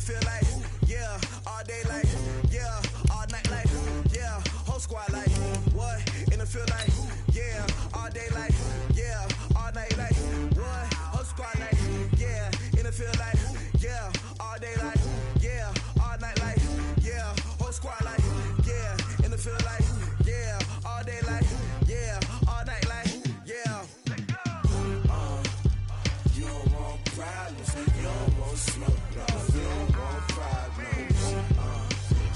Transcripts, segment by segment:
feel like, yeah, all day like, yeah, all night like, yeah, whole squad like, what? In the field like, yeah, all day like, yeah, all night like, what? Whole squad like, yeah, in the field like, yeah, all day like, yeah, all night like, yeah, whole squad like, yeah, in the field like, yeah, all day like, yeah, all night like, yeah. You don't want problems, you don't want smoke, dog. You don't want problems.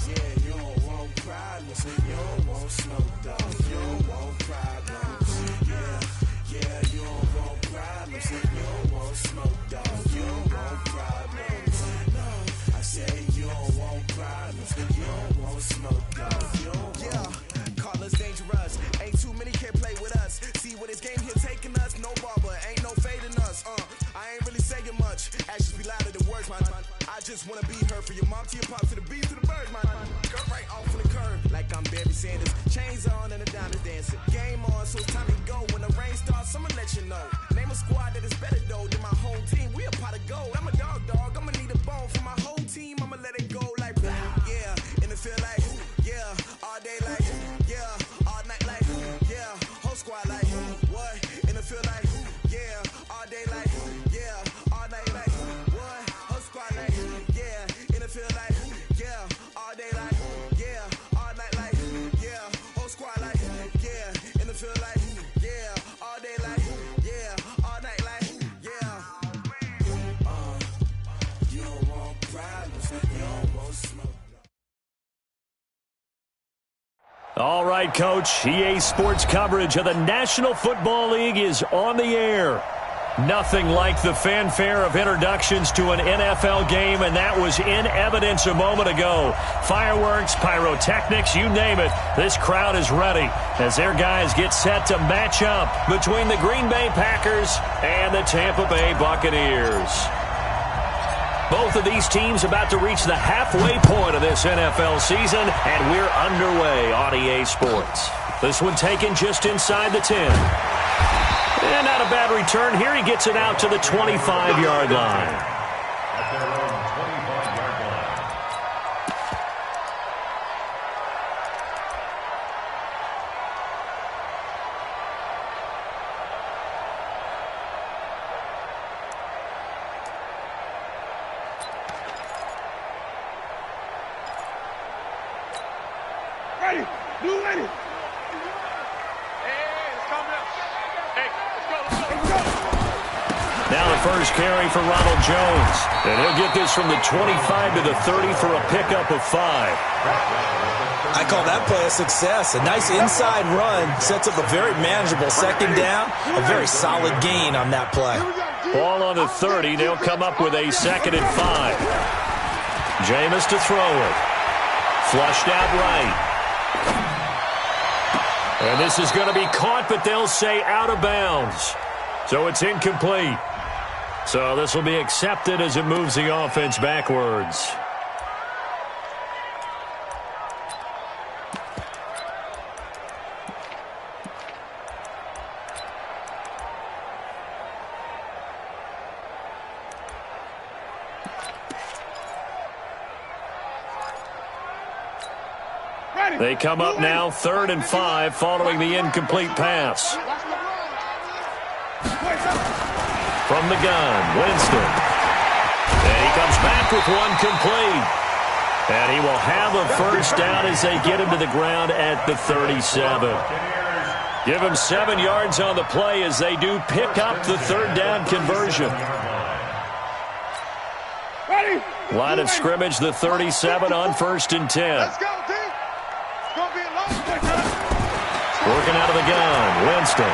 Yeah, you don't want problems, you don't want smoke, dog. You don't want problems. Yeah, you don't want problems, you don't want smoke, dog. You don't want problems. No, I say you don't want problems, you don't want smoke, dog. You don't want. Call us dangerous. Ain't too many can play with us. See what this game here taking us. No barber, ain't no fading us. I ain't really saying much. Actions be louder than words, man. I just wanna be heard from your mom to your pop to the beat to the birds, man. Cut right off on the curve, like I'm Barry Sanders. Chains on and the diamonds dancing. Game on, so it's time to go. When the rain starts, I'ma let you know. Name a squad that is better though than my whole team. We a pot of gold. I'm a dog. I'ma need a bone for my whole team. I'ma let it go like blah. Yeah, and it feel like yeah, all day like yeah, all night like yeah, whole squad like what? And it feel like yeah, all day like yeah, all night like what? Whole squad like yeah, and it feel like yeah, all day like yeah, all night like yeah, whole squad like yeah, and it feel like yeah, all day like yeah, all night like yeah. You don't want problems, you don't want smoke. All right, Coach. EA Sports coverage of the National Football League is on the air. Nothing like the fanfare of introductions to an NFL game, and that was in evidence a moment ago. Fireworks, pyrotechnics, you name it. This crowd is ready as their guys get set to match up between the Green Bay Packers and the Tampa Bay Buccaneers. Both of these teams about to reach the halfway point of this NFL season, and we're underway on EA Sports. This one taken just inside the 10. And not a bad return here. He gets it out to the 25-yard line. Now the first carry for Ronald Jones. And he'll get this from the 25 to the 30 for a pickup of 5. I call that play a success. A nice inside run sets up a very manageable second down. A very solid gain on that play. Ball on the 30. They'll come up with a 2nd and 5. Jameis to throw it. Flushed out right. And this is going to be caught, but they'll say out of bounds. So it's incomplete. So this will be accepted as it moves the offense backwards. They come up now 3rd and 5 following the incomplete pass. From the gun, Winston. And he comes back with one complete. And he will have a first down as they get him to the ground at the 37. Give him 7 yards on the play as they do pick up the 3rd down conversion. Line of scrimmage, the 37 on 1st and 10. Working out of the gun, Winston.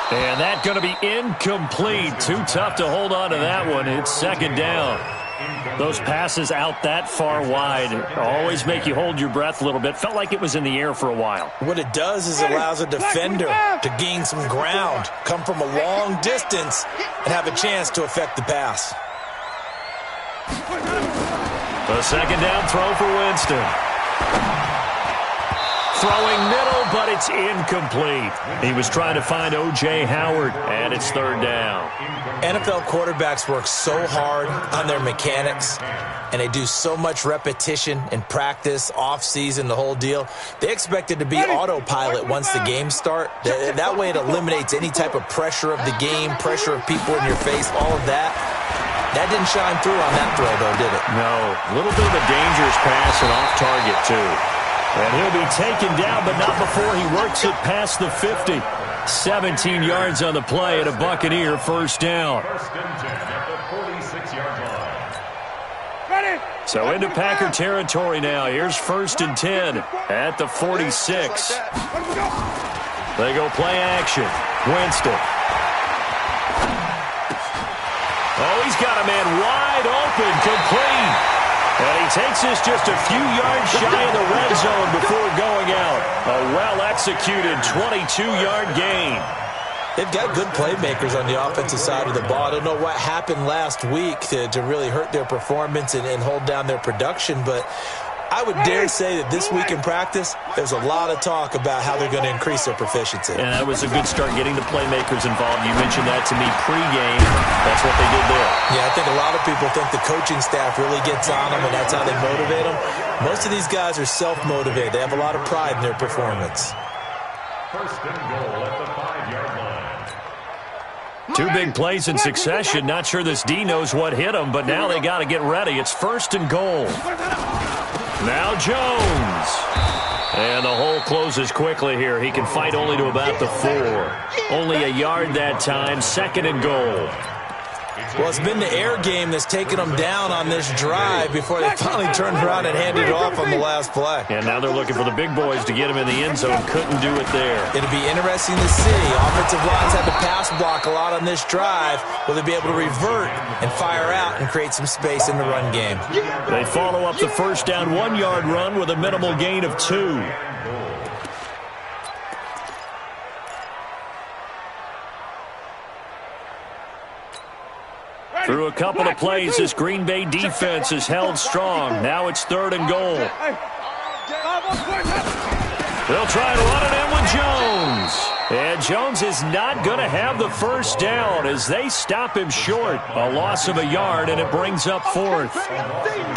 And that's going to be incomplete. Too tough to hold on to that one. It's 2nd down. Those passes out that far wide always make you hold your breath a little bit. Felt like it was in the air for a while. What it does is it allows a defender to gain some ground, come from a long distance, and have a chance to affect the pass. The 2nd down throw for Winston. Throwing middle, but it's incomplete. He was trying to find O.J. Howard, and it's third down. NFL quarterbacks work so hard on their mechanics, and they do so much repetition in practice, off-season, the whole deal. They expect it to be autopilot once the games start. That way it eliminates any type of pressure of the game, pressure of people in your face, all of that. That didn't shine through on that throw, though, did it? No. A little bit of a dangerous pass and off target, too. And he'll be taken down, but not before he works it past the 50. 17 yards on the play and a Buccaneer first down. So into Packer territory now. Here's 1st and 10 at the 46. They go play action. Winston. Oh, he's got a man wide open, complete. And he takes this just a few yards shy of the red zone before going out. A well-executed 22-yard gain. They've got good playmakers on the offensive side of the ball. I don't know what happened last week to really hurt their performance and hold down their production, but I would dare say that this week in practice, there's a lot of talk about how they're going to increase their proficiency. And that was a good start getting the playmakers involved. You mentioned that to me pregame. That's what they did there. Yeah, I think a lot of people think the coaching staff really gets on them, and that's how they motivate them. Most of these guys are self-motivated. They have a lot of pride in their performance. 1st and goal at the 5-yard line. 2 big plays in succession. Not sure this D knows what hit him, but now they got to get ready. It's 1st and goal. Now Jones. And the hole closes quickly here. He can fight only to about the 4. Only a yard that time. 2nd and goal. Well, it's been the air game that's taken them down on this drive before they finally turned around and handed it off on the last play. And now they're looking for the big boys to get him in the end zone. Couldn't do it there. It'll be interesting to see. Offensive lines had to pass block a lot on this drive. Will they be able to revert and fire out and create some space in the run game? They follow up the first down 1-yard run with a minimal gain of 2. Through a couple of plays, this Green Bay defense is held strong. Now it's 3rd and goal. They'll try and run it in with Jones. And Jones is not going to have the first down as they stop him short. A loss of a yard, and it brings up 4th.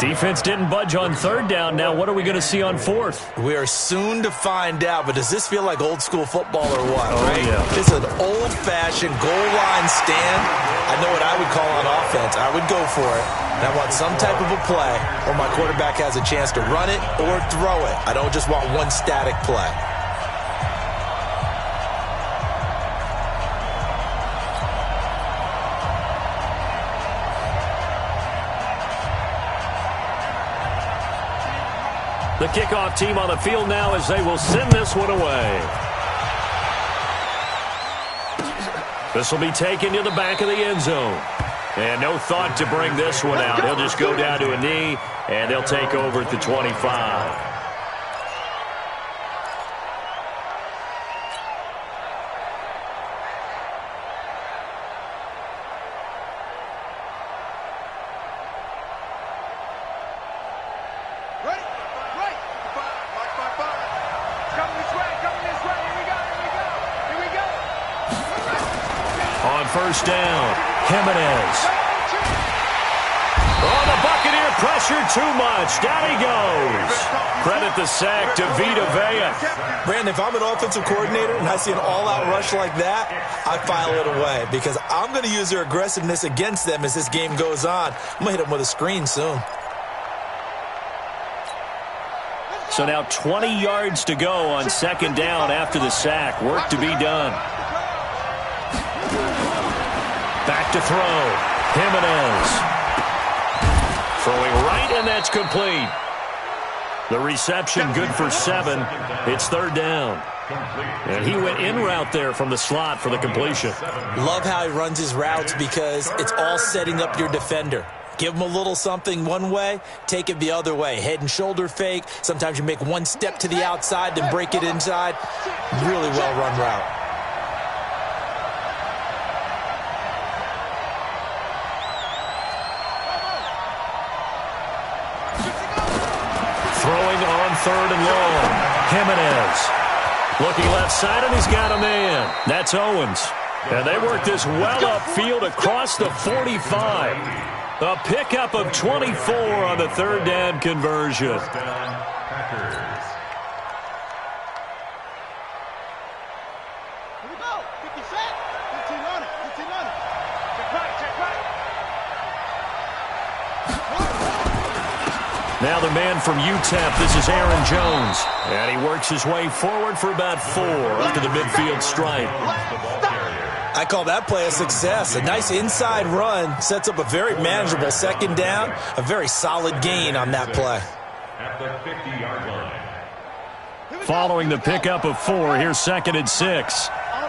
Defense didn't budge on 3rd down. Now what are we going to see on 4th? We are soon to find out, but does this feel like old school football or what? Oh, right? Yeah. This is an old-fashioned goal line stand. I know what I would call on offense. I would go for it. And I want some type of a play where my quarterback has a chance to run it or throw it. I don't just want one static play. The kickoff team on the field now as they will send this one away. This will be taken to the back of the end zone. And no thought to bring this one out. He'll just go down to a knee, and they'll take over at the 25. First down, Jimenez. Oh, the Buccaneer pressure too much. Down he goes. Credit the sack to Vita Vea. Brandon, if I'm an offensive coordinator and I see an all-out rush like that, I file it away because I'm going to use their aggressiveness against them as this game goes on. I'm going to hit them with a screen soon. So now 20 yards to go on 2nd down after the sack. Work to be done. Back to throw. Jimenez. Throwing right, and that's complete. The reception good for 7. It's 3rd down. And he went in route there from the slot for the completion. Love how he runs his routes because it's all setting up your defender. Give him a little something one way, take it the other way. Head and shoulder fake. Sometimes you make one step to the outside, then break it inside. Really well-run route. Throwing on 3rd and long. Jimenez. Looking left side, and he's got a man. That's Owens. And they work this well upfield across the 45. A pickup of 24 on the third down conversion. Now the man from UTEP, this is Aaron Jones. And he works his way forward for about 4 up to the midfield stripe. I call that play a success. A nice inside run sets up a very manageable second down. A very solid gain on that play. At the 50-yard line. Following the pickup of 4, here's 2nd and 6. All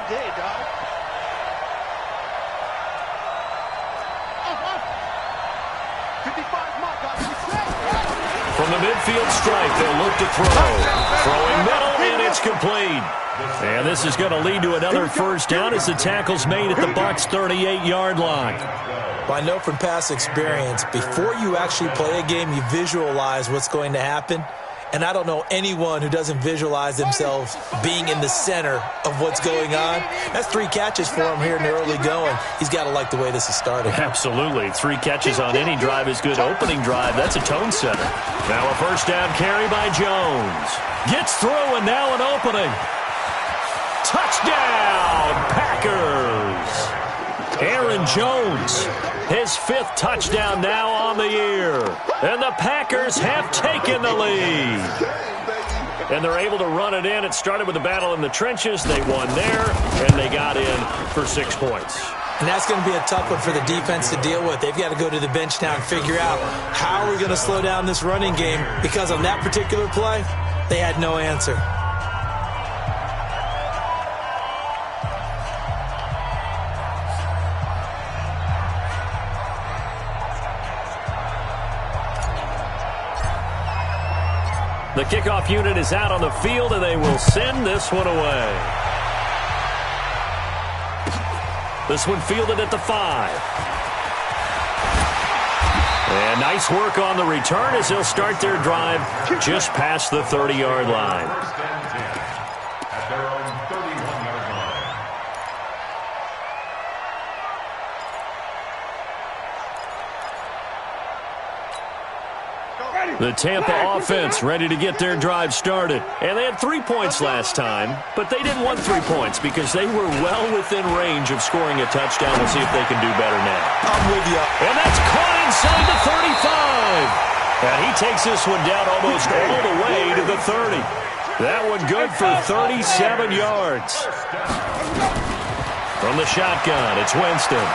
day, dog. From the midfield stripe, they'll look to throw. Throwing middle, and it's complete. And this is going to lead to another first down as the tackle's made at the Bucs' 38-yard line. Well, I know from past experience, before you actually play a game, you visualize what's going to happen. And I don't know anyone who doesn't visualize themselves being in the center of what's going on. That's 3 catches for him here in the early going. He's got to like the way this is starting. Absolutely. 3 catches on any drive is good. Opening drive, that's a tone setter. Now a first down carry by Jones. Gets through, and now an opening. Touchdown, Packers. Aaron Jones, his 5th touchdown now on the year. And the Packers have taken the lead. And they're able to run it in. It started with a battle in the trenches. They won there, and they got in for 6 points. And that's going to be a tough one for the defense to deal with. They've got to go to the bench now and figure out how are we going to slow down this running game, because on that particular play, they had no answer. The kickoff unit is out on the field, and they will send this one away. This one fielded at the 5. And nice work on the return as they'll start their drive just past the 30-yard line. First and 10 at their own 31-yard line. The Tampa offense ready to get their drive started. And they had 3 points last time, but they didn't want 3 points because they were well within range of scoring a touchdown. We'll see if they can do better now. I'm with you. And that's caught inside the 35. And he takes this one down almost all the way to the 30. That one good for 37 yards. From the shotgun, it's Winston.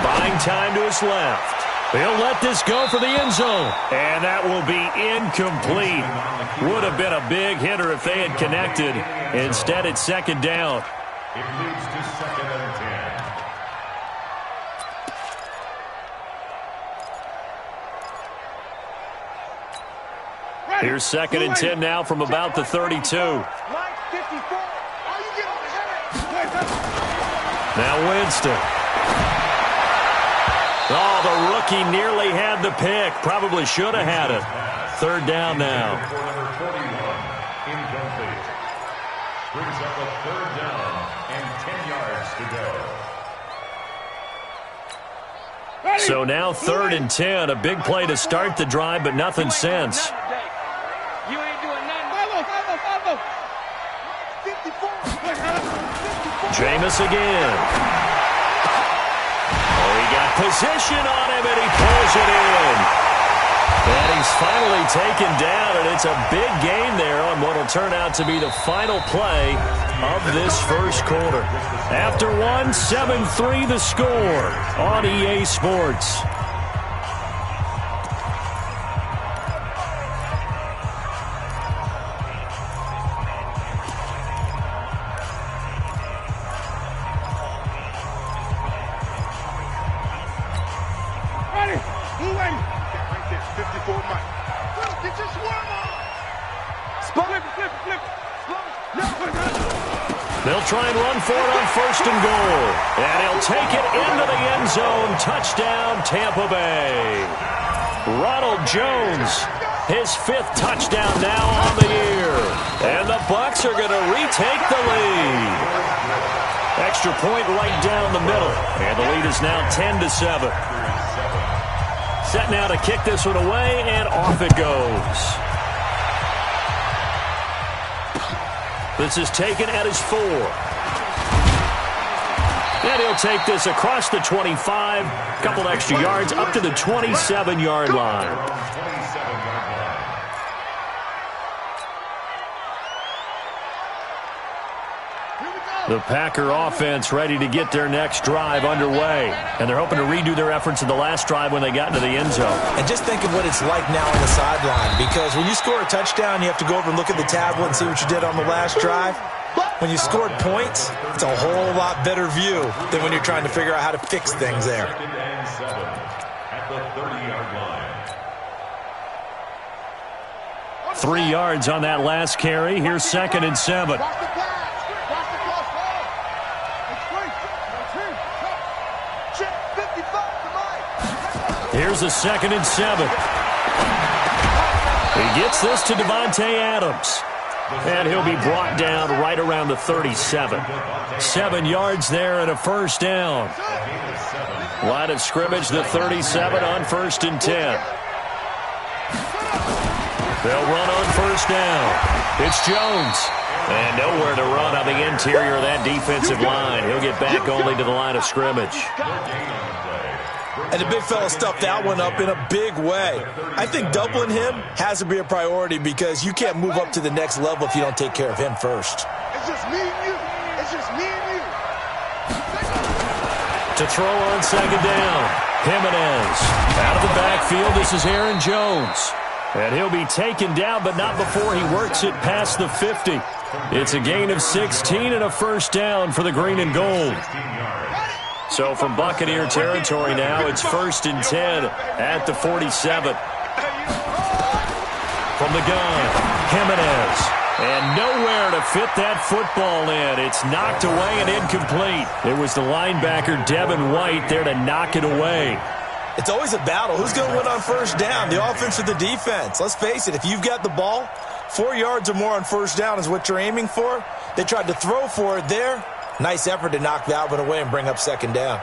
Buying time to his left. He'll let this go for the end zone. And that will be incomplete. Would have been a big hitter if they had connected. Instead, it's 2nd down. It leads to 2nd and 10. Here's 2nd and 10 now from about the 32. Now Winston. Oh, the rookie nearly had the pick. Probably should have had it. 3rd down now. For number 41, incomplete. Brings up a 3rd down and 10 yards to go. So now 3rd and 10. A big play to start the drive, but nothing since. You ain't doing nothing. Jameis again. Position on him, and he pulls it in. And he's finally taken down, and it's a big gain there on what will turn out to be the final play of this first quarter. After 1, 7-3 the score on EA Sports. They'll try and run for it on 1st and goal. And he'll take it into the end zone. Touchdown, Tampa Bay. Ronald Jones His 5th touchdown now on the year. And the Bucs are going to retake the lead. Extra point right down the middle. And the lead is now 10-7. Set now to kick this one away, and off it goes. This is taken at his 4. And he'll take this across the 25. A couple extra yards up to the 27-yard line. The Packer offense ready to get their next drive underway. And they're hoping to redo their efforts in the last drive when they got into the end zone. And just think of what it's like now on the sideline. Because when you score a touchdown, you have to go over and look at the tablet and see what you did on the last drive. When you scored points, it's a whole lot better view than when you're trying to figure out how to fix things there. At the 30-yard line. 3 yards on that last carry. Here's 2nd and 7. Here's a 2nd and 7. He gets this to Devontae Adams. And he'll be brought down right around the 37. 7 yards there and a first down. Line of scrimmage, the 37 on 1st and 10. They'll run on first down. It's Jones. And nowhere to run on the interior of that defensive line. He'll get back only to the line of scrimmage. And the big fella stuffed that one up in a big way. I think doubling him has to be a priority because you can't move up to the next level if you don't take care of him first. It's just me and you. It's just me and you. To throw on 2nd down. Jimenez out of the backfield. This is Aaron Jones. And he'll be taken down, but not before he works it past the 50. It's a gain of 16 and a first down for the green and gold. So from Buccaneer territory now, it's 1st and 10 at the 47. From the gun, Jimenez. And nowhere to fit that football in. It's knocked away and incomplete. It was the linebacker, Devin White, there to knock it away. It's always a battle. Who's going to win on first down, the offense or the defense? Let's face it, if you've got the ball, 4 yards or more on first down is what you're aiming for. They tried to throw for it there. Nice effort to knock that one away and bring up 2nd down.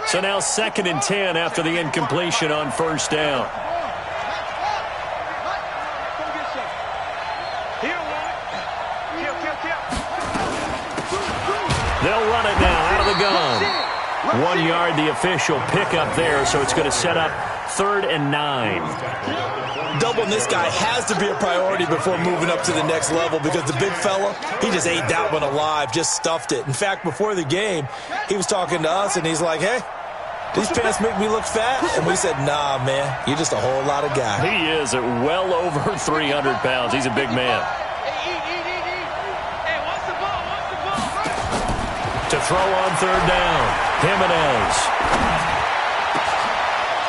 So now 2nd and 10 after the incompletion on first down. They'll run it now out of the gun. 1 yard, the official pickup there, so it's going to set up 3rd and 9. Doubling this guy has to be a priority before moving up to the next level because the big fella, he just ate that one alive, just stuffed it. In fact, before the game, he was talking to us, and he's like, hey, these pants make me look fat? And we said, nah, man, you're just a whole lot of guy. He is at well over 300 pounds. He's a big man. To throw on 3rd down, Jimenez.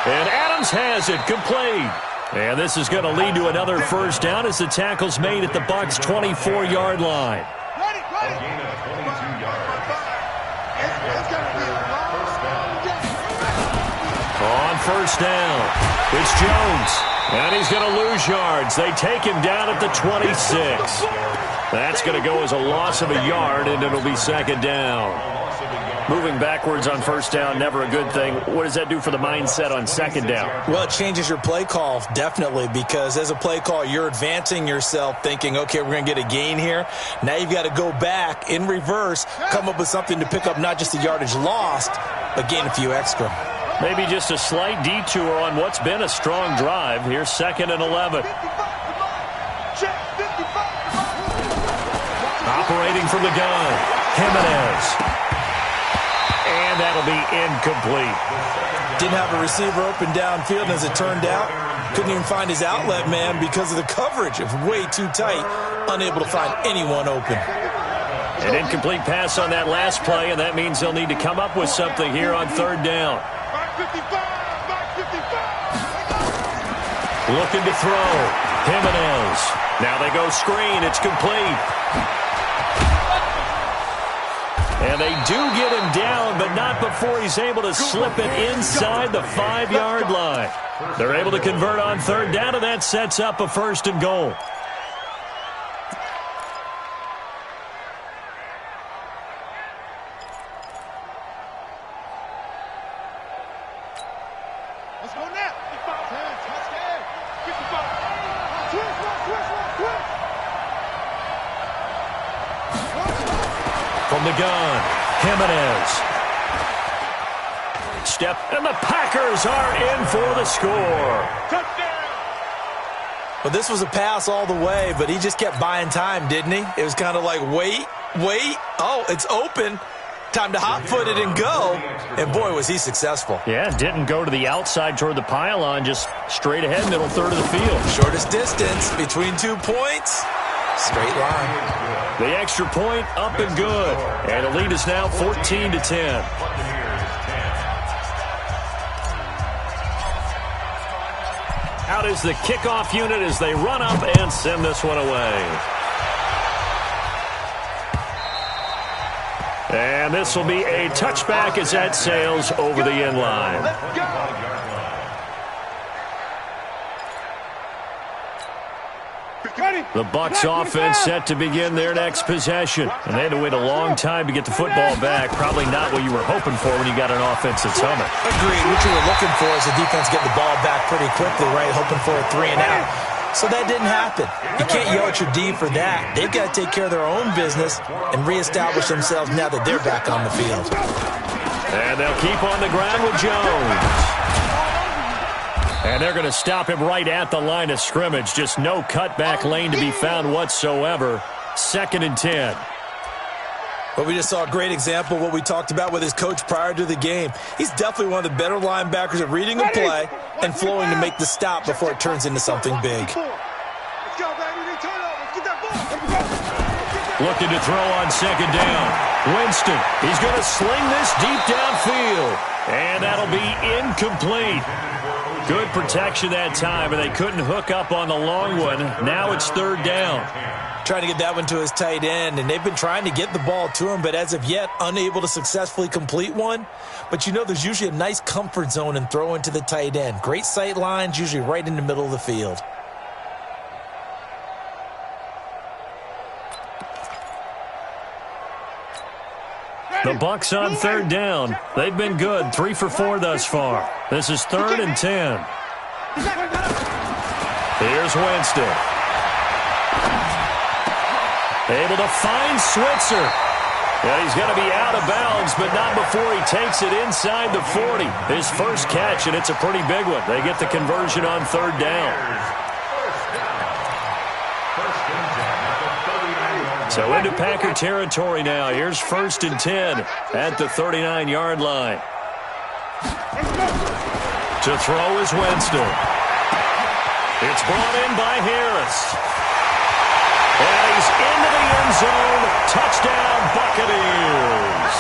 And Adams has it, complete. And this is going to lead to another first down as the tackle's made at the Bucs' 24-yard line. On first down, it's Jones. And he's going to lose yards. They take him down at the 26. That's going to go as a loss of a yard, and it'll be 2nd down. Moving backwards on first down, never a good thing. What does that do for the mindset on 2nd down? Well, it changes your play call, definitely, because as a play call, you're advancing yourself thinking, okay, we're going to get a gain here. Now you've got to go back in reverse, come up with something to pick up not just the yardage lost, but gain a few extra. Maybe just a slight detour on what's been a strong drive. Here's 2nd and 11. Operating from the gun, Jimenez. And that'll be incomplete. Didn't have a receiver open downfield, and as it turned out, couldn't even find his outlet man because of the coverage. It was way too tight, unable to find anyone open. An incomplete pass on that last play, and that means they'll need to come up with something here on 3rd down. Looking to throw. Jimenez. Now they go screen. It's complete. And they do get him down, but not before he's able to slip it inside the 5-yard line. They're able to convert on third down, and that sets up a 1st and goal. Let's go now. Get the ball. Twist. From the gun, Jimenez. Step, and the Packers are in for the score. Touchdown. Well, this was a pass all the way, but he just kept buying time, didn't he? It was kind of like, wait. Oh, it's open. Time to hot-foot it and go. And, boy, was he successful. Yeah, didn't go to the outside toward the pylon, just straight ahead, middle third of the field. Shortest distance between 2 points. Straight line. The extra point up and good. And the lead is now 14-10. Out is the kickoff unit as they run up and send this one away. And this will be a touchback as that sails over the end line. Let's go. The Bucs offense set to begin their next possession. And they had to wait a long time to get the football back. Probably not what you were hoping for when you got an offense that's humming. Agreed. What you were looking for is the defense getting the ball back pretty quickly, right? Hoping for a 3 and out. So that didn't happen. You can't yell at your D for that. They've got to take care of their own business and reestablish themselves now that they're back on the field. And they'll keep on the ground with Jones. And they're going to stop him right at the line of scrimmage. Just no cutback lane to be found whatsoever. 2nd and 10. But we just saw a great example of what we talked about with his coach prior to the game. He's definitely one of the better linebackers at reading a play and flowing to make the stop before it turns into something big. Let's go, baby. Turn over. Get that ball. Looking to throw on 2nd down. Winston, he's going to sling this deep downfield. And that'll be incomplete. Good protection that time, and they couldn't hook up on the long one. Now it's 3rd down. Trying to get that one to his tight end, and they've been trying to get the ball to him, but as of yet, unable to successfully complete one. But you know there's usually a nice comfort zone in throwing to the tight end. Great sight lines, usually right in the middle of the field. The Bucs on 3rd down. They've been good, 3 for 4 thus far. This is 3rd and 10. Here's Winston. Able to find Switzer. Yeah, he's going to be out of bounds, but not before he takes it inside the 40. His first catch, and it's a pretty big one. They get the conversion on 3rd down. So into Packer territory now. Here's 1st and 10 at the 39-yard line. To throw is Winston. It's brought in by Harris. And he's into the end zone. Touchdown, Buccaneers.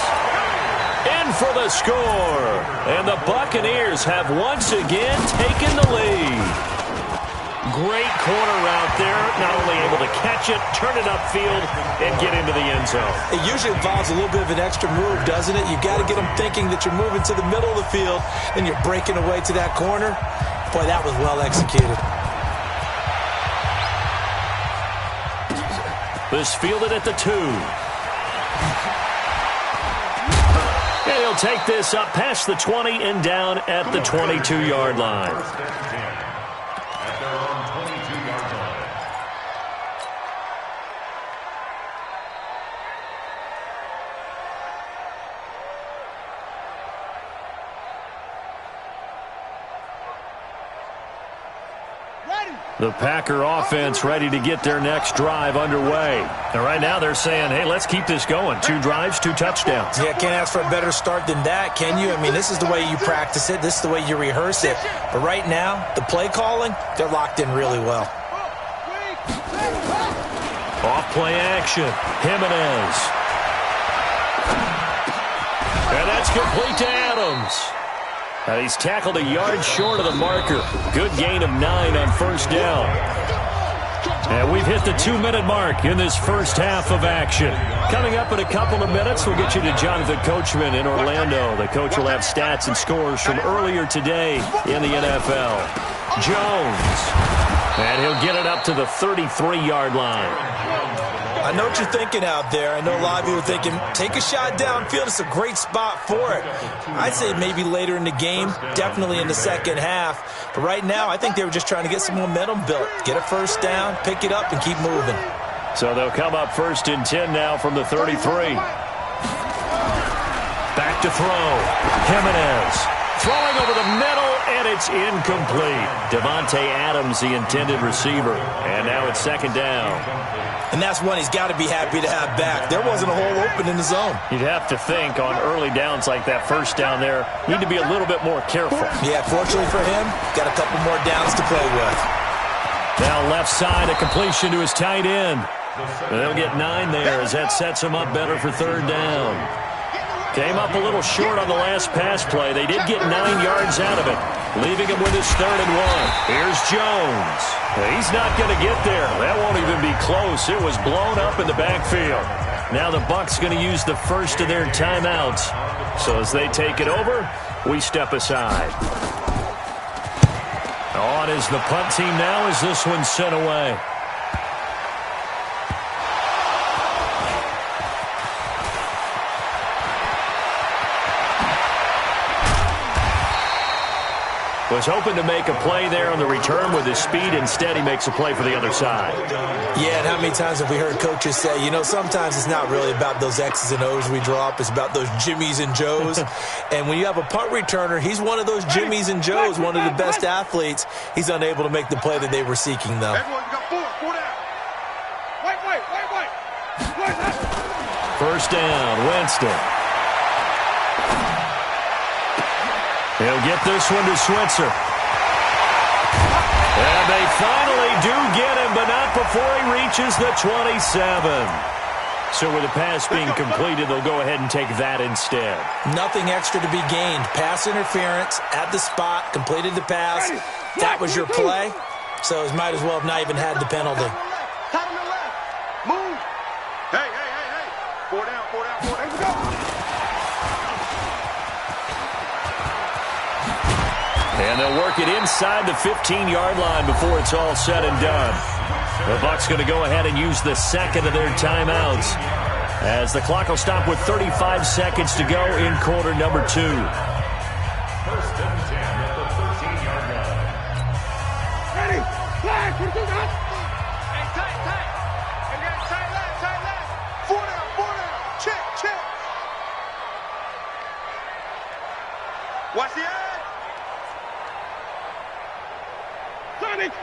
In for the score. And the Buccaneers have once again taken the lead. Great corner route there. Not only able to catch it, turn it upfield, and get into the end zone. It usually involves a little bit of an extra move, doesn't it? You've got to get them thinking that you're moving to the middle of the field, and you're breaking away to that corner. Boy, that was well executed. This fielded at the 2. And he'll take this up past the 20 and down at the 22-yard line. The Packer offense ready to get their next drive underway. And right now they're saying, hey, let's keep this going. 2 drives, 2 touchdowns. Yeah, can't ask for a better start than that, can you? I mean, this is the way you practice it. This is the way you rehearse it. But right now, the play calling, they're locked in really well. Off play action. Jimenez. And that's complete to Adams. He's tackled a yard short of the marker. Good gain of 9 on 1st down. And we've hit the 2-minute mark in this first half of action. Coming up in a couple of minutes, we'll get you to Jonathan Coachman in Orlando. The coach will have stats and scores from earlier today in the NFL. Jones. And he'll get it up to the 33-yard line. I know what you're thinking out there. I know a lot of you are thinking, take a shot downfield. It's a great spot for it. I'd say maybe later in the game, definitely in the second half. But right now, I think they were just trying to get some momentum built. Get a first down, pick it up, and keep moving. So they'll come up 1st and 10 now from the 33. Back to throw. Jimenez. Throwing over the middle, and it's incomplete. Devontae Adams, the intended receiver. And now it's 2nd down. And that's one he's got to be happy to have back. There wasn't a hole open in the zone. You'd have to think on early downs like that first down there, need to be a little bit more careful. Yeah, fortunately for him, got a couple more downs to play with. Now left side, a completion to his tight end. They'll get 9 there as that sets him up better for 3rd down. Came up a little short on the last pass play. They did get 9 yards out of it, leaving him with his 3rd and 1. Here's Jones. He's not going to get there. That won't even be close. It was blown up in the backfield. Now the Bucs going to use the first of their timeouts. So as they take it over, we step aside. On is the punt team now as this one's sent away. Was hoping to make a play there on the return with his speed. Instead, he makes a play for the other side. Yeah, and how many times have we heard coaches say, you know, sometimes it's not really about those X's and O's we draw up. It's about those Jimmies and Joes. And when you have a punt returner, he's one of those Jimmies and Joes, one of the best athletes. He's unable to make the play that they were seeking, though. Everyone, you got 4 down. Wait. 1st down, Winston. He'll get this one to Switzer. And they finally do get him, but not before he reaches the 27. So with the pass being completed, they'll go ahead and take that instead. Nothing extra to be gained. Pass interference at the spot, completed the pass. That was your play. So he might as well have not even had the penalty. Tight on the left. Move. Hey. 4 down. Here we go. And they'll work it inside the 15-yard line before it's all said and done. The Bucs going to go ahead and use the 2nd of their timeouts as the clock will stop with 35 seconds to go in quarter number 2. 1st and 10 at the 13-yard line. Ready. Flag. What you got? Hey, tight. Hey, you got tight left. 4 down. Check. Watch the edge. Sonic.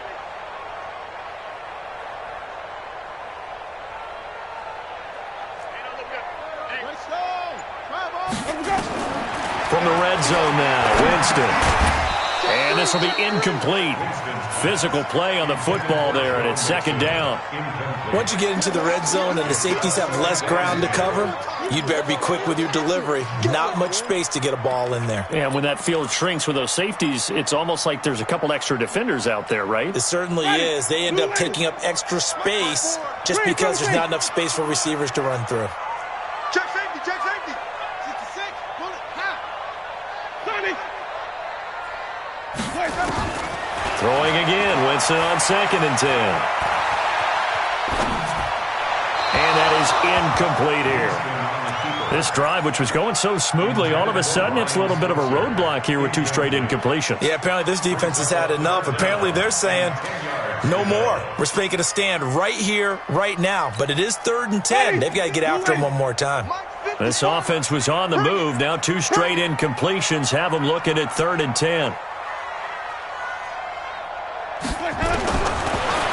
From the red zone now, Winston. And this will be incomplete. Physical play on the football there, and it's 2nd down. Once you get into the red zone and the safeties have less ground to cover, you'd better be quick with your delivery. Not much space to get a ball in there. And when that field shrinks with those safeties, it's almost like there's a couple extra defenders out there, right? It certainly is. They end up taking up extra space just because there's not enough space for receivers to run through. Check safety. 66. Bullet. Half. Sonic. Throwing again, Winston on 2nd and 10. And that is incomplete here. This drive, which was going so smoothly, all of a sudden it's a little bit of a roadblock here with 2 straight incompletions. Yeah, apparently this defense has had enough. Apparently they're saying, no more. We're making a stand right here, right now. But it is 3rd and 10. They've got to get after him one more time. This offense was on the move. Now 2 straight incompletions have them looking at 3rd and 10.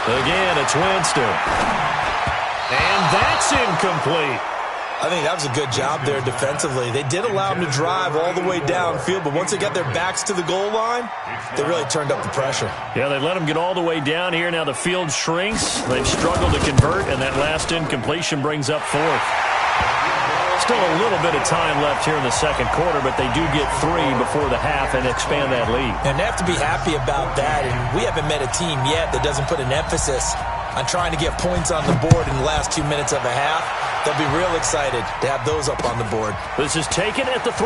Again, it's Winston. And that's incomplete. I think that was a good job there defensively. They did allow him to drive all the way downfield, but once they got their backs to the goal line, they really turned up the pressure. Yeah, they let him get all the way down here. Now the field shrinks. They've struggled to convert, and that last incompletion brings up 4th. Still a little bit of time left here in the second quarter, but they do get 3 before the half and expand that lead. And they have to be happy about that, and we haven't met a team yet that doesn't put an emphasis on trying to get points on the board in the last 2 minutes of a half. They'll be real excited to have those up on the board. This is taken at the 3.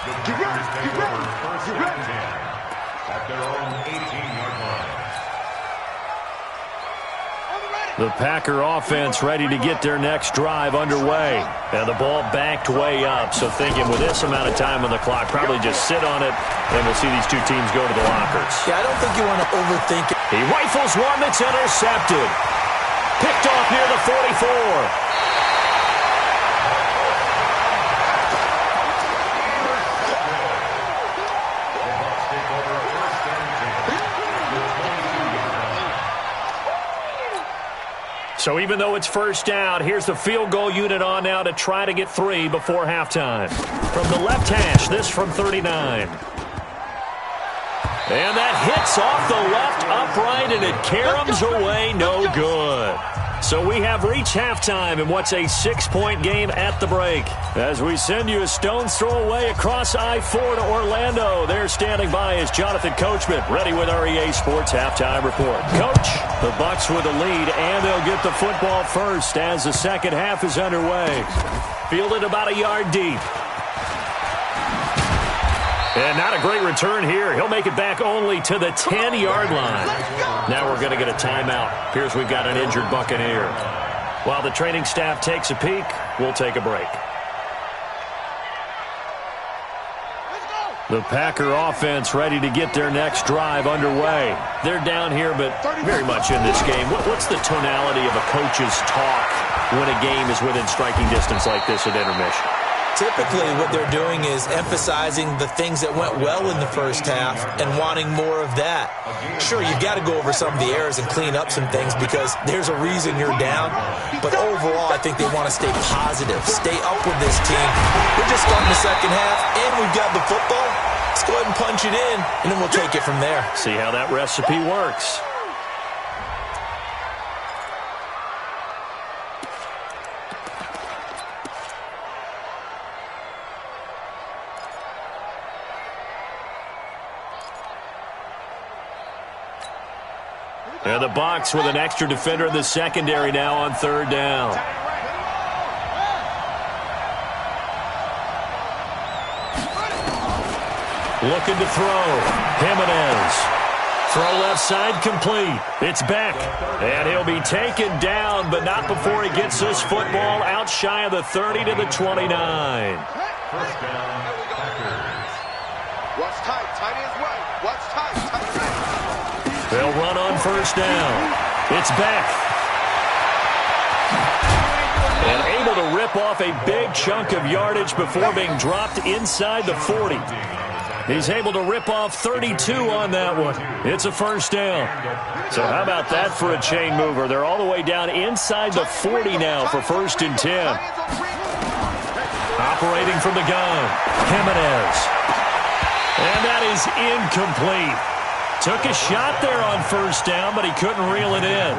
The Packers take over first and 10 at their own 18-yard line. The Packer offense ready to get their next drive underway. And the ball backed way up. So thinking with this amount of time on the clock, probably just sit on it, and we'll see these two teams go to the lockers. Yeah, I don't think you want to overthink it. He rifles one that's intercepted. Picked off near the 44. So even though it's first down, here's the field goal unit on now to try to get 3 before halftime. From the left hash, this from 39. And that hits off the left upright, and it caroms away, no good. So we have reached halftime in what's a 6-point game at the break. As we send you a stone's throw away across I-4 to Orlando. There standing by is Jonathan Coachman, ready with our EA Sports Halftime Report. Coach, the Bucs with the lead, and they'll get the football first as the second half is underway. Fielded about a yard deep. And not a great return here. He'll make it back only to the 10-yard line. Now we're going to get a timeout. Appears we've got an injured Buccaneer. While the training staff takes a peek, we'll take a break. The Packer offense ready to get their next drive underway. They're down here, but very much in this game. What's the tonality of a coach's talk when a game is within striking distance like this at intermission? Typically, what they're doing is emphasizing the things that went well in the first half and wanting more of that. Sure, you've got to go over some of the errors and clean up some things because there's a reason you're down. But overall, I think they want to stay positive, stay up with this team. We're just starting the second half, and we've got the football. Let's go ahead and punch it in, and then we'll take it from there. See how that recipe works. And the Bucs with an extra defender in the secondary now on third down. Looking to throw. Jimenez. Throw left side complete. It's back. And he'll be taken down, but not before he gets this football out shy of the 30 to the 29. First down, Packers. What's tight? Tight is right. What's tight? Tight is right. They'll run on first down. It's back. And able to rip off a big chunk of yardage before being dropped inside the 40. He's able to rip off 32 on that one. It's a first down. So how about that for a chain mover? They're all the way down inside the 40 now for first and 10. Operating from the gun, Jimenez. And that is incomplete. Took a shot there on first down, but he couldn't reel it in.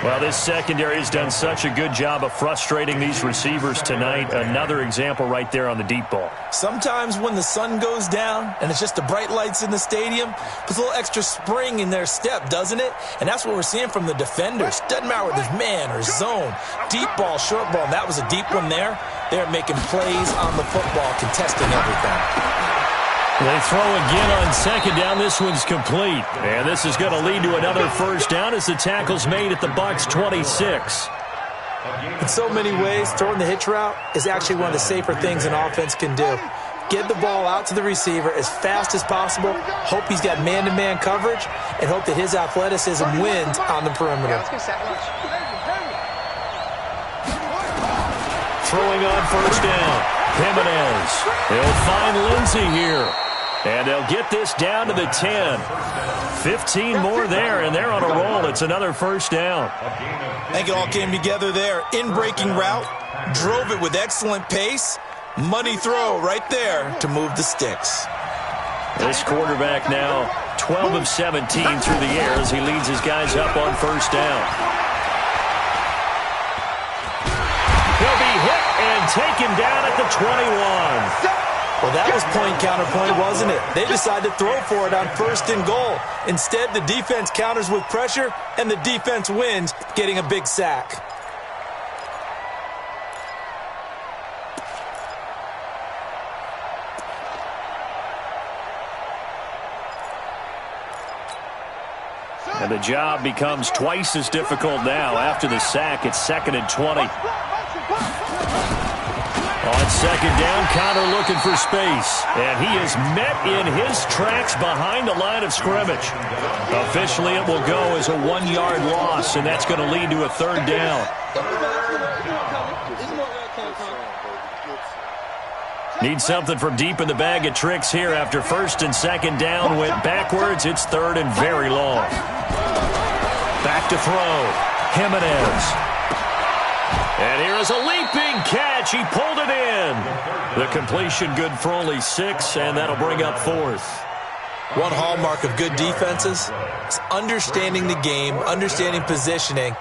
Well, this secondary has done such a good job of frustrating these receivers tonight. Another example right there on the deep ball. Sometimes when the sun goes down and it's just the bright lights in the stadium, puts a little extra spring in their step, doesn't it? And that's what we're seeing from the defenders. Doesn't matter whether it's man or zone, deep ball, short ball. And that was a deep one there. They're making plays on the football, contesting everything. They throw again on second down. This one's complete. And this is going to lead to another first down as the tackle's made at the Bucs 26. In so many ways, throwing the hitch route is actually one of the safer things an offense can do. Get the ball out to the receiver as fast as possible, hope he's got man-to-man coverage, and hope that his athleticism wins on the perimeter. Throwing on first down. Jimenez. They'll find Lindsey here. And they'll get this down to the 10. 15 more there, and they're on a roll. It's another first down. I think it all came together there. In-breaking route, drove it with excellent pace. Money throw right there to move the sticks. This quarterback now 12 of 17 through the air as he leads his guys up on first down. He'll be hit and taken down at the 21. Well, that was point counterpoint, wasn't it? They decided to throw for it on 1st and goal. Instead, the defense counters with pressure, and the defense wins, getting a big sack. And the job becomes twice as difficult now. After the sack, it's 2nd and 20. On 2nd down, Connor looking for space. And he is met in his tracks behind the line of scrimmage. Officially, it will go as a 1-yard loss, and that's going to lead to a 3rd down. Need something from deep in the bag of tricks here after 1st and 2nd down. Went backwards. It's 3rd and very long. Back to throw. Jimenez. And here is a leaping catch. He pulled it in. The completion good for only 6, and that'll bring up 4th. One hallmark of good defenses is understanding the game, understanding positioning,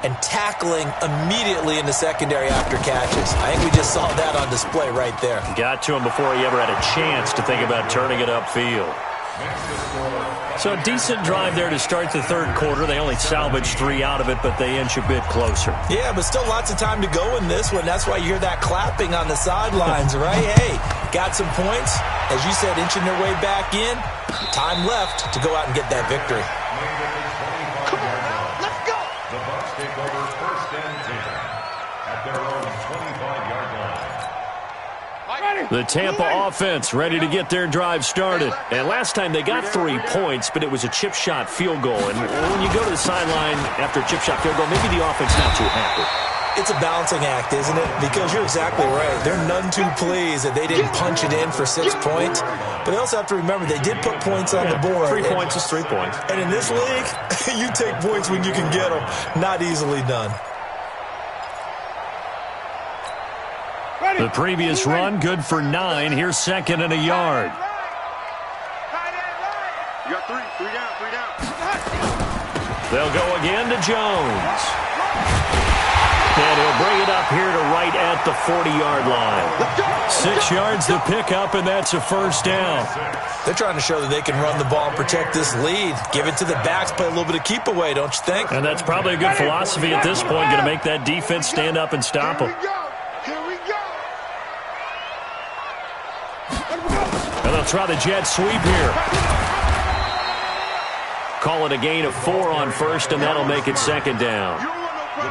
and tackling immediately in the secondary after catches. I think we just saw that on display right there. Got to him before he ever had a chance to think about turning it upfield. So a decent drive there to start the 3rd quarter. They only salvaged 3 out of it, but they inch a bit closer. Yeah, but still lots of time to go in this one. That's why you hear that clapping on the sidelines, right? Hey, got some points. As you said, inching their way back in. Time left to go out and get that victory. Come on now, let's go. The Bucs take over 1st and 10 at their own 25-yard line. The Tampa offense ready to get their drive started. And last time they got 3 points, but it was a chip shot field goal. And when you go to the sideline after a chip shot field goal, maybe the offense not too happy. It's a balancing act, isn't it? Because you're exactly right. They're none too pleased that they didn't punch it in for 6 points. But they also have to remember they did put points on the board. 3 points is 3 points. And in this league, you take points when you can get them. Not easily done. The previous run, good for 9. Here's 2nd and a yard. You got 3 down. They'll go again to Jones. And he'll bring it up here to right at the 40-yard line. 6 yards to pick up, and that's a 1st down. They're trying to show that they can run the ball and protect this lead. Give it to the backs, play a little bit of keep away, don't you think? And that's probably a good philosophy at this point, going to make that defense stand up and stop them. Here we go. And they'll try the jet sweep here. Call it a gain of 4 on 1st, and that'll make it 2nd down.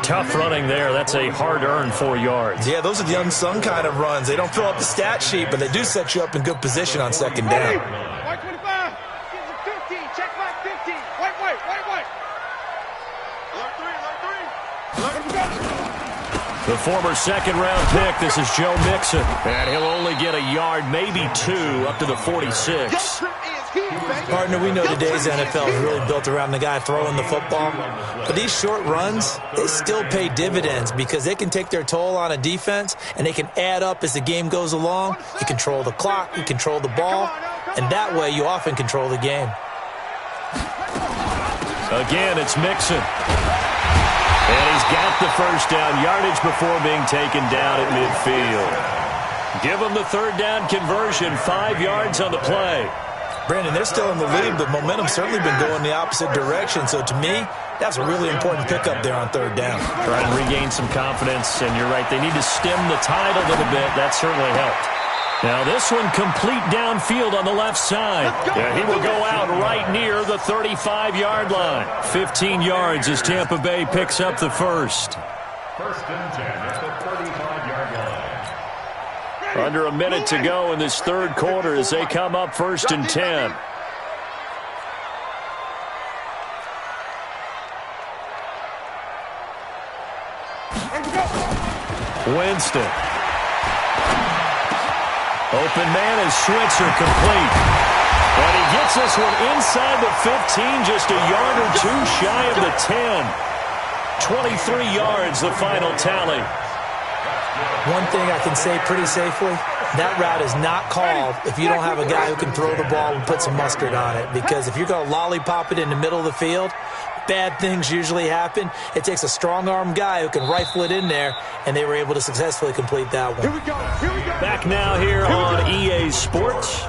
Tough running there. That's a hard-earned 4 yards. Yeah, those are the unsung kind of runs. They don't fill up the stat sheet, but they do set you up in good position on 2nd down. White 25. Gives it 15. Check back 15. White. Alert 3. The former 2nd-round pick, this is Joe Mixon. And he'll only get a yard, maybe 2, up to the 46. Partner, we know today's NFL is really built around the guy throwing the football. But these short runs, they still pay dividends because they can take their toll on a defense, and they can add up as the game goes along. You control the clock, you control the ball, and that way you often control the game. Again, it's Mixon. And he's got the 1st down yardage before being taken down at midfield. Give him the 3rd down conversion, 5 yards on the play. Brandon, they're still in the lead, but momentum's certainly been going the opposite direction. So to me, that's a really important pickup there on 3rd down. Try and regain some confidence, and you're right. They need to stem the tide a little bit. That certainly helped. Now this one complete downfield on the left side. Yeah, he will go out right near the 35-yard line. 15 yards as Tampa Bay picks up the 1st. 1st and 10 at the 35-yard line. Under a minute to go in this 3rd quarter as they come up 1st and 10. Winston. Open man is Switzer complete. And he gets this one inside the 15, just a yard or 2 shy of the 10. 23 yards, the final tally. One thing I can say pretty safely, that route is not called if you don't have a guy who can throw the ball and put some mustard on it. Because if you're going to lollipop it in the middle of the field, bad things usually happen. It takes a strong-arm guy who can rifle it in there, and they were able to successfully complete that one. Here we go. Here we go. Back now here on EA Sports.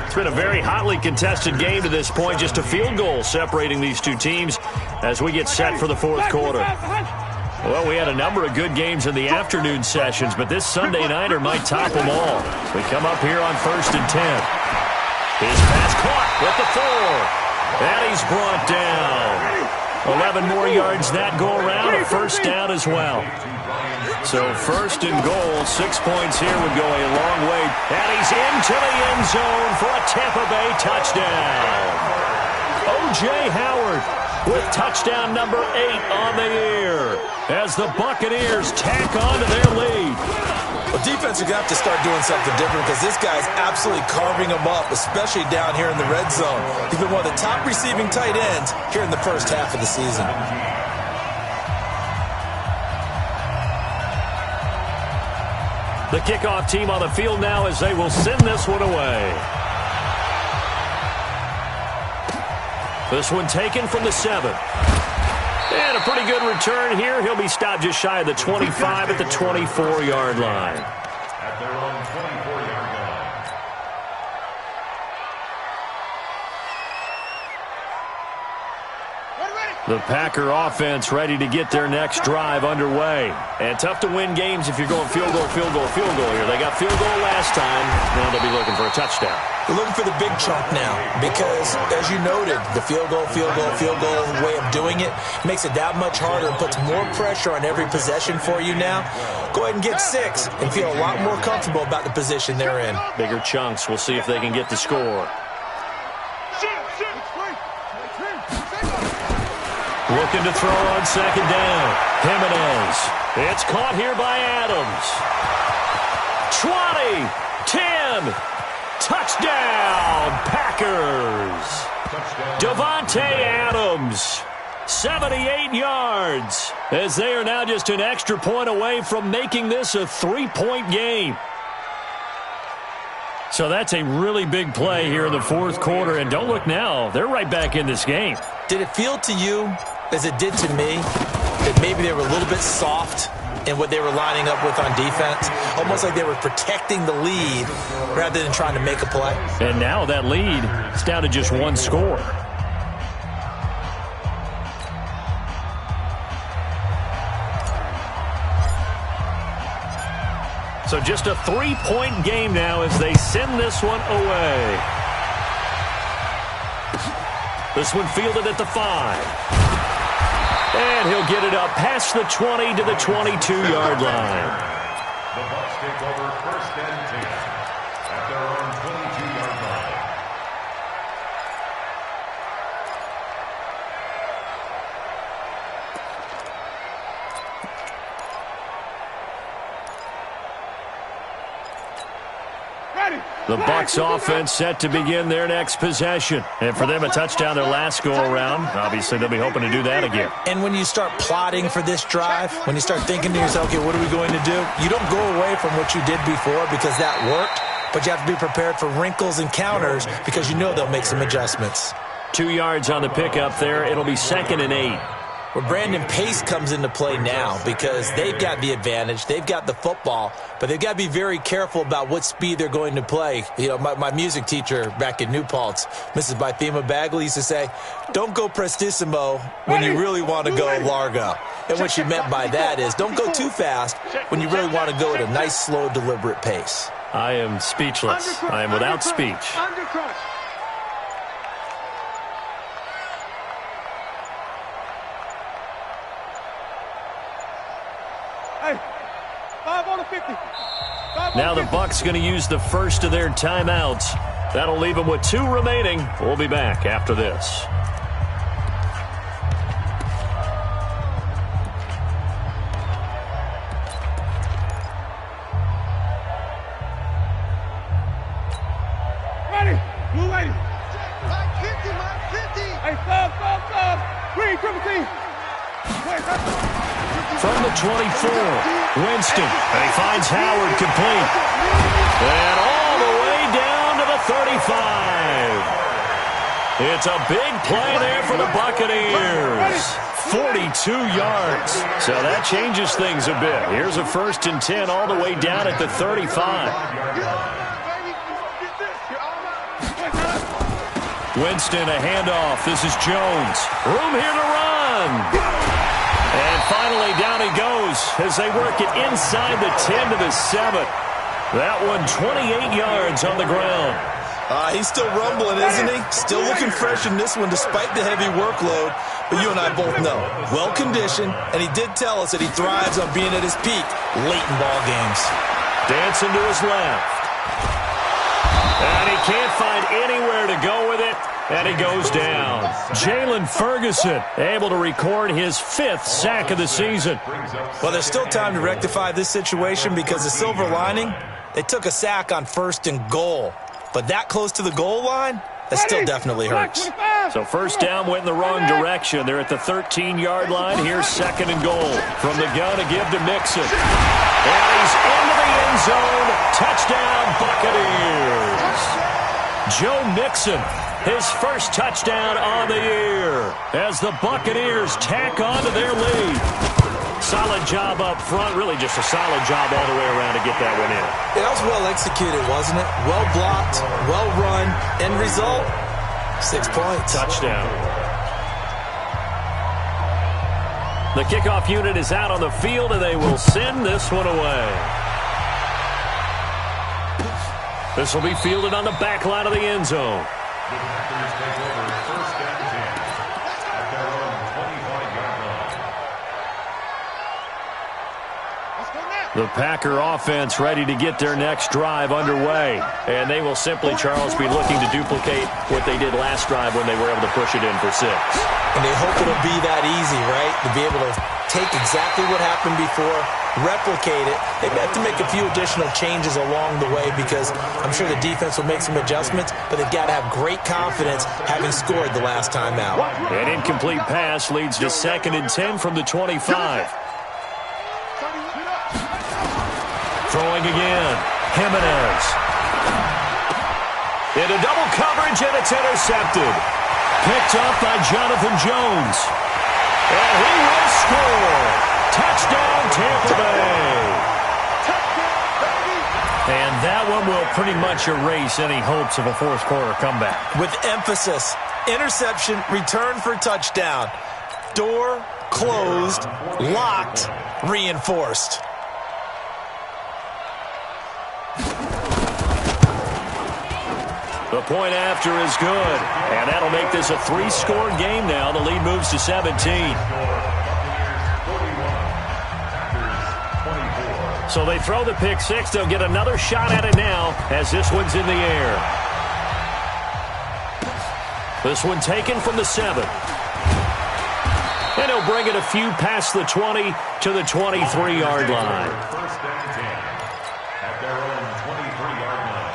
It's been a very hotly contested game to this point. Just a field goal separating these two teams as we get set for the fourth quarter. Well, we had a number of good games in the afternoon sessions, but this Sunday nighter might top them all. We come up here on 1st and 10. His pass caught with the 4. And he's brought down. 11 more yards that go around, a first down as well. So 1st and goal, 6 points here would go a long way. And he's into the end zone for a Tampa Bay touchdown. O.J. Howard with touchdown number 8 on the year as the Buccaneers tack on to their lead. Well, defense are going to have to start doing something different because this guy's absolutely carving them up, especially down here in the red zone. He's been one of the top receiving tight ends here in the first half of the season. The kickoff team on the field now as they will send this one away. This one taken from the 7. And a pretty good return here. He'll be stopped just shy of the 25 at the 24-yard line. At their own 24-yard line. The Packer offense ready to get their next drive underway. And tough to win games if you're going field goal, field goal, field goal here. They got field goal last time. Now they'll be looking for a touchdown. They're looking for the big chunk now because, as you noted, the field goal way of doing it makes it that much harder and puts more pressure on every possession for you now. Go ahead and get 6 and feel a lot more comfortable about the position they're in. Bigger chunks. We'll see if they can get the score. Looking to throw on 2nd down. Jimenez. It's caught here by Adams. 20, 10, touchdown, Packers. Davante Adams, 78 yards, as they are now just an extra point away from making this a 3-point game. So that's a really big play here in the fourth quarter, and don't look now, they're right back in this game. Did it feel to you, as it did to me, that maybe they were a little bit soft in what they were lining up with on defense? Almost like they were protecting the lead rather than trying to make a play. And now that lead is down to just 1 score. So just a 3-point game now as they send this one away. This one fielded at the 5. And he'll get it up past the 20 to the 22-yard line. The Bucs take over 1st and 10 at their own 22-yard line. The Bucs offense set to begin their next possession. And for them, a touchdown their last go-around. Obviously, they'll be hoping to do that again. And when you start plotting for this drive, when you start thinking to yourself, okay, what are we going to do? You don't go away from what you did before because that worked, but you have to be prepared for wrinkles and counters because you know they'll make some adjustments. 2 yards on the pickup there. It'll be 2nd and 8. Well, Brandon, pace comes into play now because they've got the advantage. They've got the football, but they've got to be very careful about what speed they're going to play. You know, my music teacher back in New Paltz, Mrs. Bythema Bagley, used to say, don't go prestissimo when you really want to go largo. And what she meant by that is don't go too fast when you really want to go at a nice, slow, deliberate pace. I am speechless. I am without speech. Now the Bucs going to use the first of their timeouts. That'll leave them with 2 remaining. We'll be back after this. Ready, blue lady. Mike 50, Mike 50. Hey, stop. Green, triple team. From the 24, Winston, and he finds Howard complete. And all the way down to the 35. It's a big play there for the Buccaneers. 42 yards. So that changes things a bit. Here's a 1st and 10 all the way down at the 35. Winston, a handoff. This is Jones. Room here to run. And finally down he goes as they work it inside the 10 to the 7. That one 28 yards on the ground. He's still rumbling, isn't he? Still looking fresh in this one despite the heavy workload. But you and I both know, well-conditioned, and he did tell us that he thrives on being at his peak late in ball games. Dancing to his left. And he can't find anywhere to go with it, and he goes down. Jalen Ferguson able to record his 5th sack of the season. Well, there's still time to rectify this situation because the silver lining, they took a sack on 1st and goal. But that close to the goal line, that still definitely hurts. So 1st down went in the wrong direction. They're at the 13-yard line. Here's 2nd and goal. From the gun to give to Mixon. And he's into the end zone. Touchdown, Buccaneers. Joe Mixon, his 1st touchdown on the year as the Buccaneers tack on to their lead. Solid job up front. Really just a solid job all the way around to get that one in. That was well executed, wasn't it? Well blocked, well run. End result, 6 points. Touchdown. The kickoff unit is out on the field, and they will send this one away. This will be fielded on the back line of the end zone. The Packers take over 1st and 10 at their own 25-yard line. The Packer offense ready to get their next drive underway. And they will simply, Charles, be looking to duplicate what they did last drive when they were able to push it in for 6. And they hope it'll be that easy, right? To be able to take exactly what happened before, replicate it. They may have to make a few additional changes along the way because I'm sure the defense will make some adjustments, but they've got to have great confidence having scored the last time out. An incomplete pass leads to 2nd and 10 from the 25. Throwing again. Jimenez. Into double coverage, and it's intercepted. Picked up by Jonathan Jones. And he will score. Touchdown, Tampa Bay. And that one will pretty much erase any hopes of a 4th quarter comeback. With emphasis, interception, return for touchdown. Door closed, locked, reinforced. The point after is good, and that'll make this a 3-score game now. The lead moves to 17. So they throw the pick 6. They'll get another shot at it now as this one's in the air. This one taken from the 7. And he'll bring it a few past the 20 to the 23-yard line. 1st and 10 at their own 23-yard line.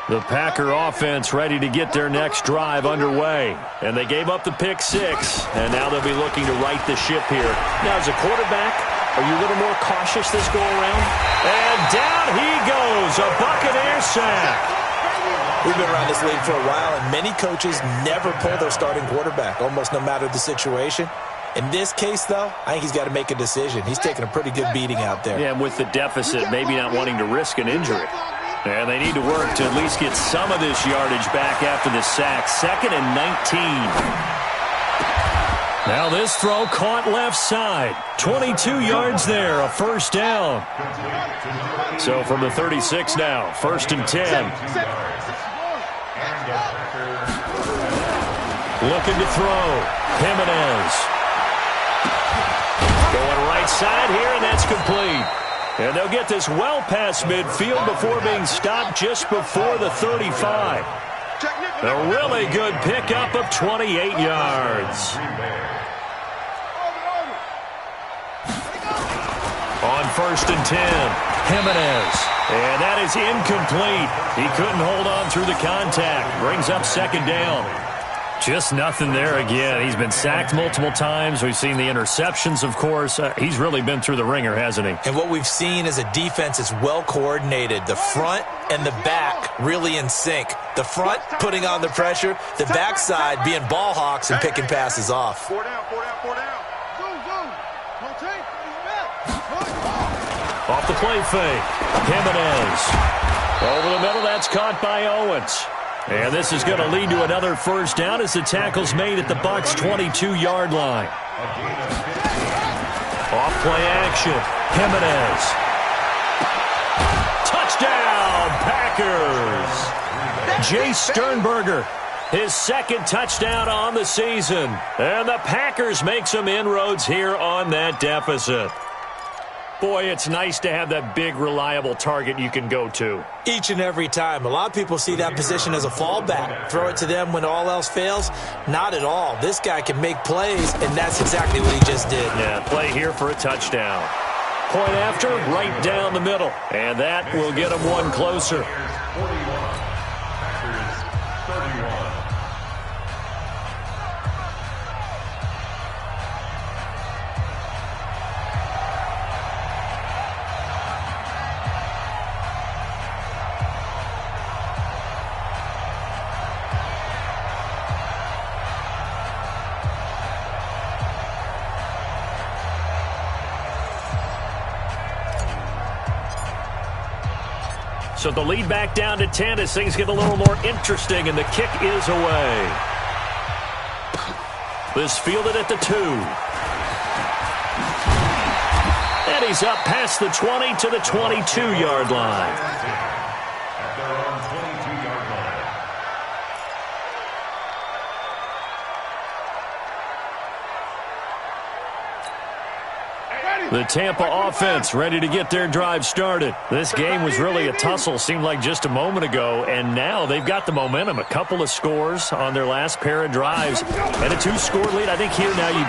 The Packer offense ready to get their next drive underway. And they gave up the pick 6, and now they'll be looking to right the ship here. Now, as a quarterback, are you a little more cautious this go-around? And down he goes, a Buccaneer sack. We've been around this league for a while, and many coaches never pull their starting quarterback, almost no matter the situation. In this case, though, I think he's got to make a decision. He's taking a pretty good beating out there. Yeah, and with the deficit, maybe not wanting to risk an injury. And they need to work to at least get some of this yardage back after the sack. 2nd and 19. Now this throw caught left side. 22 yards there, a 1st down. So from the 36 now, 1st and 10. Looking to throw. Jimenez. Going right side here, and that's complete. And they'll get this well past midfield before being stopped just before the 35. A really good pickup of 28 yards. On 1st and 10, Jimenez. And that is incomplete. He couldn't hold on through the contact. Brings up 2nd down. Just nothing there again. He's been sacked multiple times. We've seen the interceptions, of course. He's really been through the ringer, hasn't he? And what we've seen is a defense that's well coordinated. The front and the back really in sync. The front putting on the pressure, the backside being ball hawks and picking passes off. 4 down, 4 down, 4 down. Off the play fake. Jimenez. Over the middle, that's caught by Owens. And this is going to lead to another first down as the tackle's made at the Bucs' 22-yard line. Off play action. Jimenez. Touchdown, Packers. Jay Sternberger, his second touchdown on the season. And the Packers make some inroads here on that deficit. Boy, it's nice to have that big, reliable target you can go to. Each and every time. A lot of people see that position as a fallback. Throw it to them when all else fails. Not at all. This guy can make plays, and that's exactly what he just did. Yeah, play here for a touchdown. Point after, right down the middle. And that will get him one closer. So the lead back down to 10 as things get a little more interesting, and the kick is away. This fielded at the 2. And he's up past the 20 to the 22-yard line. At their own 22-yard line. The Tampa offense ready to get their drive started. This game was really a tussle, seemed like just a moment ago, and now they've got the momentum. A couple of scores on their last pair of drives, and a 2-score lead. I think here now you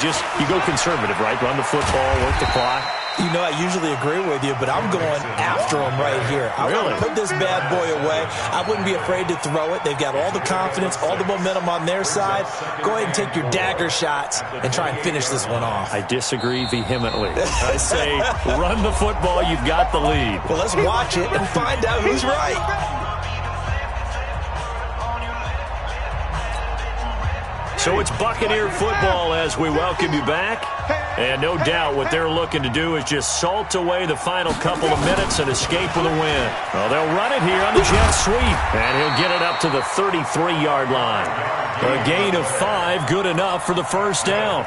go conservative, right? Run the football, work the clock. You know, I usually agree with you, but I'm going after him right here. I want to put this bad boy away. I wouldn't be afraid to throw it. They've got all the confidence, all the momentum on their side. Go ahead and take your dagger shots and try and finish this one off. I disagree vehemently. I say run the football. You've got the lead. Well, let's watch it and find out who's right. So it's Buccaneer football as we welcome you back. And no doubt what they're looking to do is just salt away the final couple of minutes and escape with a win. Well, they'll run it here on the jet sweep. And he'll get it up to the 33-yard line. A gain of 5, good enough for the first down.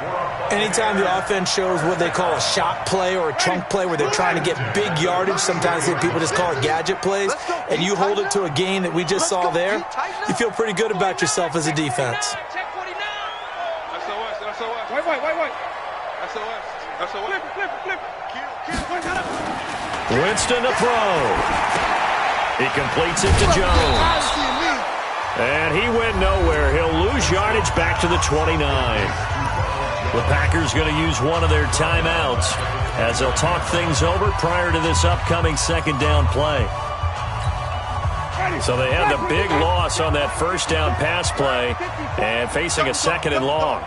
Anytime the offense shows what they call a shot play or a chunk play where they're trying to get big yardage, sometimes people just call it gadget plays, and you hold it to a gain that we just saw there, you feel pretty good about yourself as a defense. Winston to throw. He completes it to Jones. And he went nowhere. He'll lose yardage back to the 29. The Packers going to use one of their timeouts as they'll talk things over prior to this upcoming second down play. So they had the big loss on that first down pass play and facing a second and long.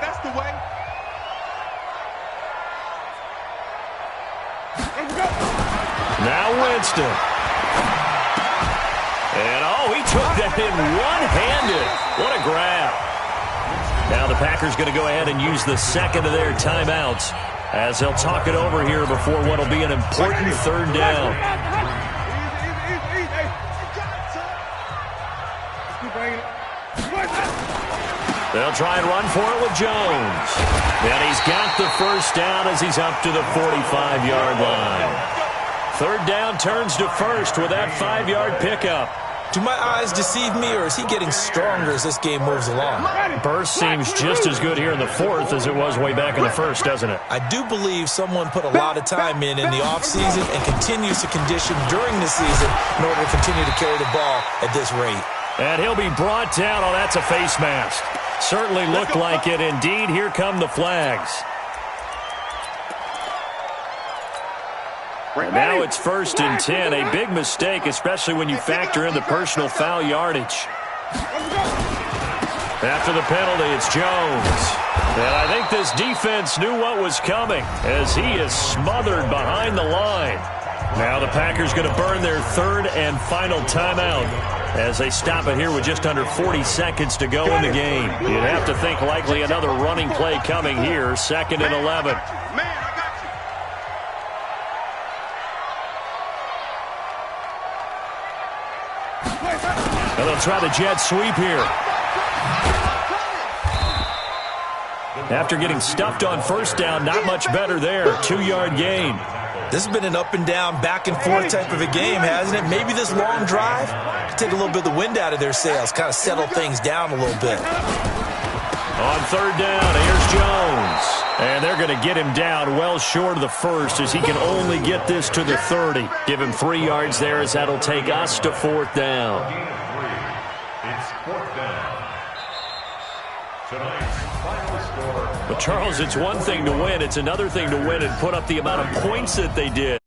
Now Winston. And, he took that in one-handed. What a grab. Now the Packers going to go ahead and use the second of their timeouts as they'll talk it over here before what will be an important third down. They'll try and run for it with Jones. And he's got the first down as he's up to the 45-yard line. Third down turns to first with that 5-yard pickup. Do my eyes deceive me, or is he getting stronger as this game moves along? Burst seems just as good here in the fourth as it was way back in the first, doesn't it? I do believe someone put a lot of time in the offseason and continues to condition during the season in order to continue to carry the ball at this rate. And he'll be brought down. Oh, that's a face mask. Certainly looked like it. Indeed, here come the flags. And now it's 1st and 10. A big mistake, especially when you factor in the personal foul yardage. After the penalty, it's Jones. And I think this defense knew what was coming as he is smothered behind the line. Now the Packers going to burn their third and final timeout as they stop it here with just under 40 seconds to go in the game. You'd have to think likely another running play coming here, 2nd and 11. And they'll try the jet sweep here. After getting stuffed on first down, not much better there. 2-yard gain. This has been an up-and-down, back-and-forth type of a game, hasn't it? Maybe this long drive could take a little bit of the wind out of their sails, kind of settle things down a little bit. On 3rd down, here's Jones. And they're going to get him down well short of the first as he can only get this to the 30. Give him 3 yards there as that'll take us to 4th down. It's 4th down. Tonight's final score. But, Charles, it's one thing to win. It's another thing to win and put up the amount of points that they did.